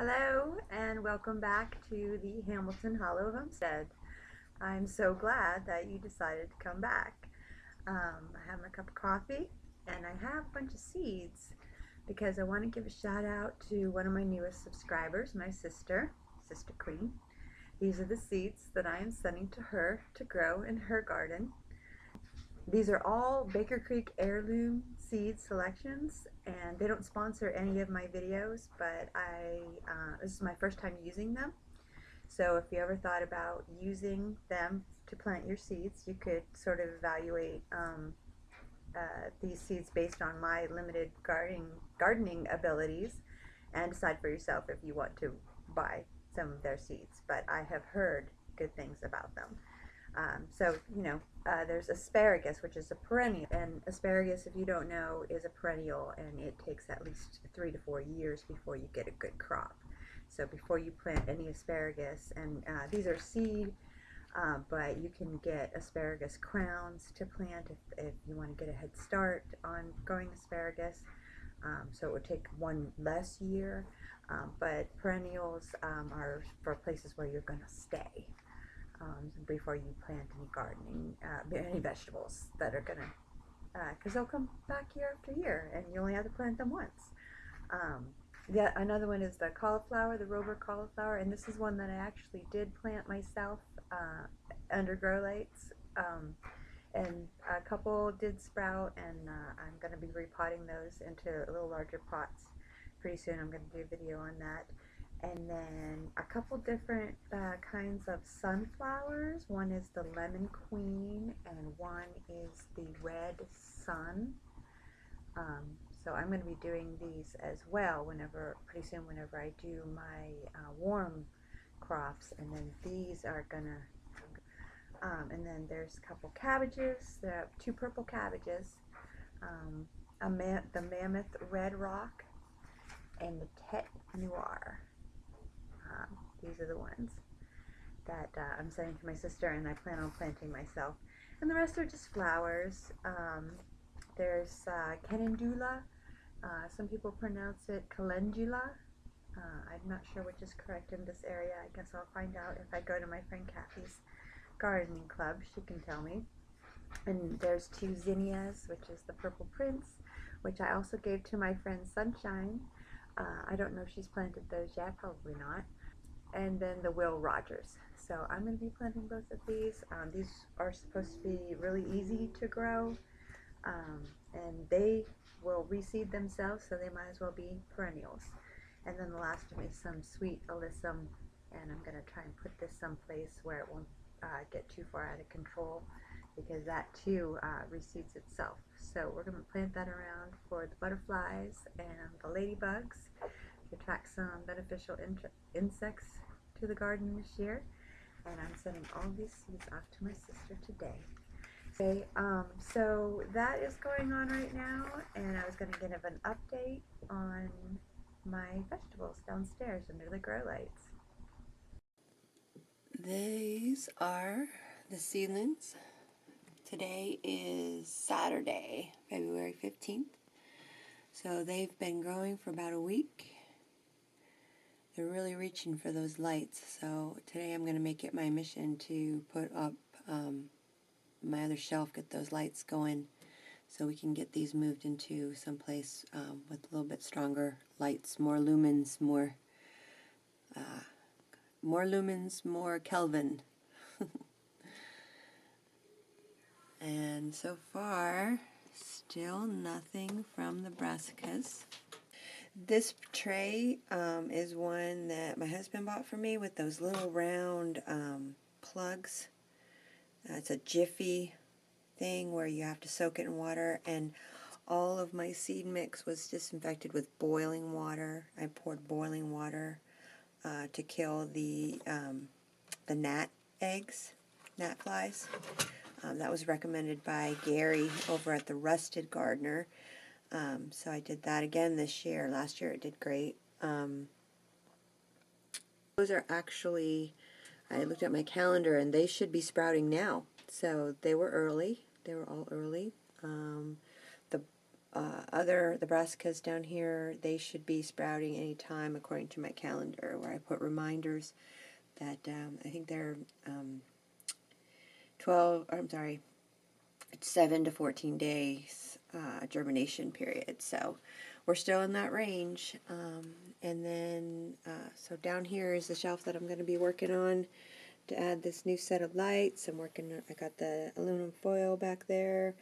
Hello and welcome back to the Hamilton Hollow Homestead. I'm so glad that you decided to come back. I have my cup of coffee and I have a bunch of seeds because I want to give a shout out to one of my newest subscribers, my sister, Sister Queen. These are the seeds that I am sending to her to grow in her garden. These are all Baker Creek heirloom seed selections, and they don't sponsor any of my videos, but this is my first time using them. So if you ever thought about using them to plant your seeds, you could sort of evaluate these seeds based on my limited gardening abilities and decide for yourself if you want to buy some of their seeds. But I have heard good things about them. There's asparagus, which is a perennial. And asparagus, if you don't know, is a perennial, and it takes at least 3 to 4 years before you get a good crop. So before you plant any asparagus, and these are seed, but you can get asparagus crowns to plant if you want to get a head start on growing asparagus. So it would take one less year, but perennials are for places where you're going to stay. Before you plant any vegetables that are gonna, because they'll come back year after year, and you only have to plant them once. Another one is the cauliflower, the Robur cauliflower, and this is one that I actually did plant myself under grow lights, and a couple did sprout, and I'm going to be repotting those into a little larger pots pretty soon. I'm going to do a video on that. And then a couple different kinds of sunflowers. One is the Lemon Queen and one is the Red Sun. So I'm going to be doing these as well pretty soon whenever I do my warm crops. And then these are going to, and then there's a couple cabbages. There are 2 purple cabbages, the Mammoth Red Rock and the Tete Noir. These are the ones that I'm sending to my sister, and I plan on planting myself. And the rest are just flowers. There's calendula. Some people pronounce it calendula. I'm not sure which is correct in this area. I guess I'll find out if I go to my friend Kathy's gardening club. She can tell me. And there's 2 zinnias, which is the Purple Prince, which I also gave to my friend Sunshine. I don't know if she's planted those yet, probably not. And then the Will Rogers. So I'm going to be planting both of these. These are supposed to be really easy to grow, and they will reseed themselves, so they might as well be perennials. And then the last one is some sweet alyssum, and I'm going to try and put this someplace where it won't get too far out of control, because that too reseeds itself. So we're going to plant that around for the butterflies and the ladybugs to attract some beneficial insects to the garden this year. And I'm sending all these seeds off to my sister today. Okay, so that is going on right now, and I was going to give an update on my vegetables downstairs under the grow lights. These are the seedlings. Today is Saturday, February 15th. So they've been growing for about a week. They're really reaching for those lights. So today I'm going to make it my mission to put up my other shelf, get those lights going, so we can get these moved into someplace with a little bit stronger lights, more lumens, more Kelvin. And so far, still nothing from the brassicas. This tray is one that my husband bought for me with those little round plugs. It's a Jiffy thing where you have to soak it in water, and all of my seed mix was disinfected with boiling water. I poured boiling water to kill the gnat flies. That was recommended by Gary over at the Rusted Gardener. So I did that again this year. Last year it did great. Those are actually, I looked at my calendar, and they should be sprouting now. So they were early. They were all early. The the brassicas down here, they should be sprouting anytime according to my calendar, where I put reminders that I think they're 7 to 14 days germination period. So we're still in that range. And then, so down here is the shelf that I'm going to be working on to add this new set of lights. I got the aluminum foil back there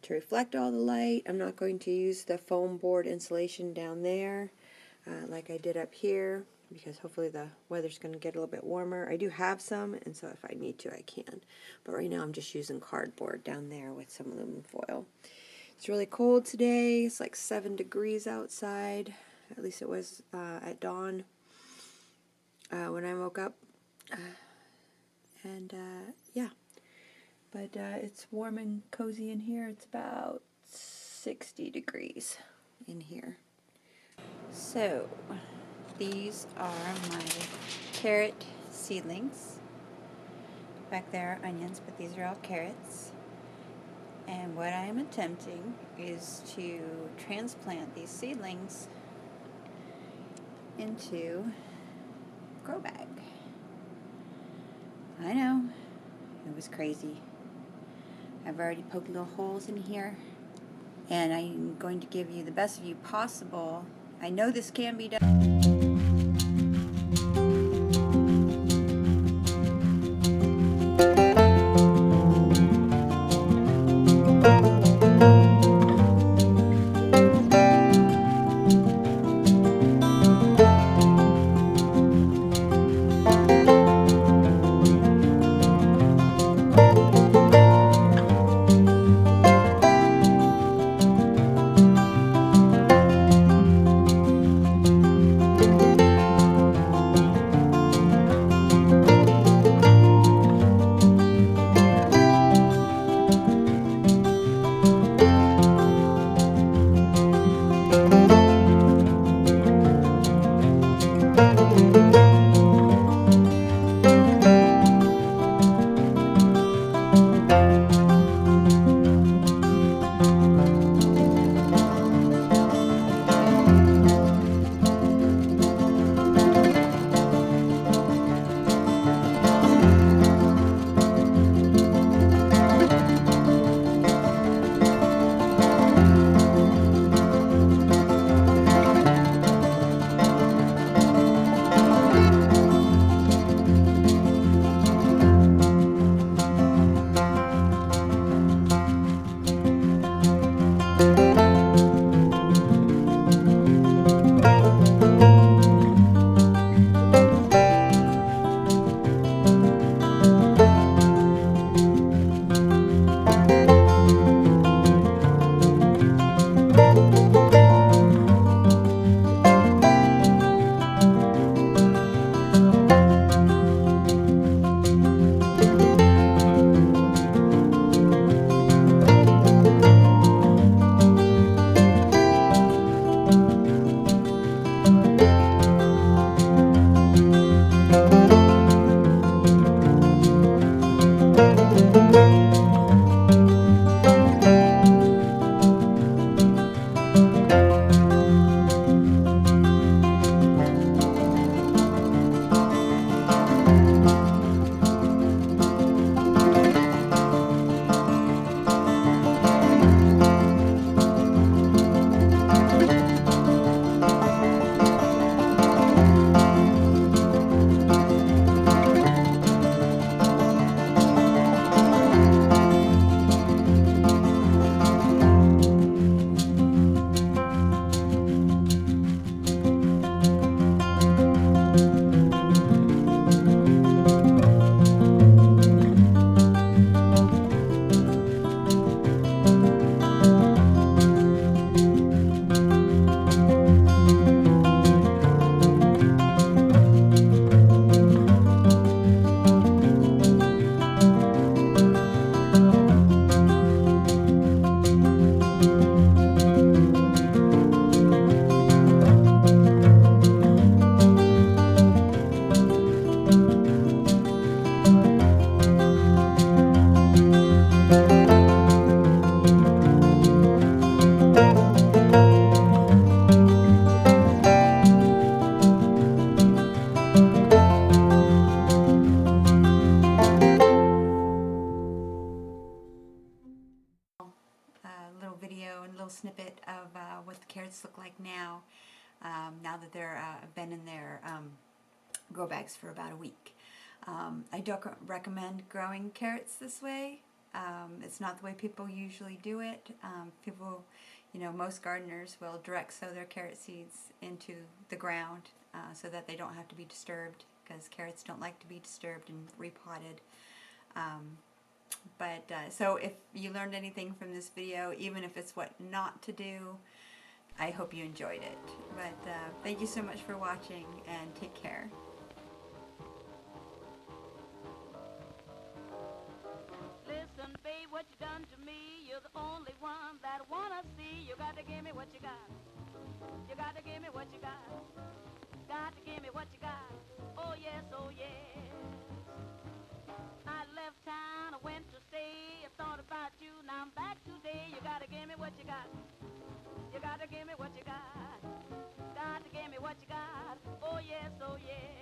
to reflect all the light. I'm not going to use the foam board insulation down there like I did up here, because hopefully the weather's going to get a little bit warmer. I do have some, and so if I need to, I can. But right now I'm just using cardboard down there with some aluminum foil. It's really cold today. It's like 7 degrees outside. At least it was at dawn when I woke up. Yeah. But it's warm and cozy in here. It's about 60 degrees in here. So, these are my carrot seedlings. Back there are onions, but these are all carrots. And what I am attempting is to transplant these seedlings into a grow bag. I know, it was crazy. I've already poked little holes in here, and I'm going to give you the best view possible. I know this can be done. carrots look like now, now that they're been in their grow bags for about a week. I don't recommend growing carrots this way. It's not the way people usually do it. People, most gardeners will direct sow their carrot seeds into the ground so that they don't have to be disturbed, because carrots don't like to be disturbed and repotted. So if you learned anything from this video, even if it's what not to do, I hope you enjoyed it. But thank you so much for watching, and take care. Listen, babe, what you done to me, you're the only one that I wanna see. You got to give me what you got. You got to give me what you got. Got to give me what you got. Oh yes, oh yes. I left town, I went to stay. I thought about you, now I'm back today. You got to give me what you got. You got to give me what you got. Got to give me what you got. Oh yes, oh yes.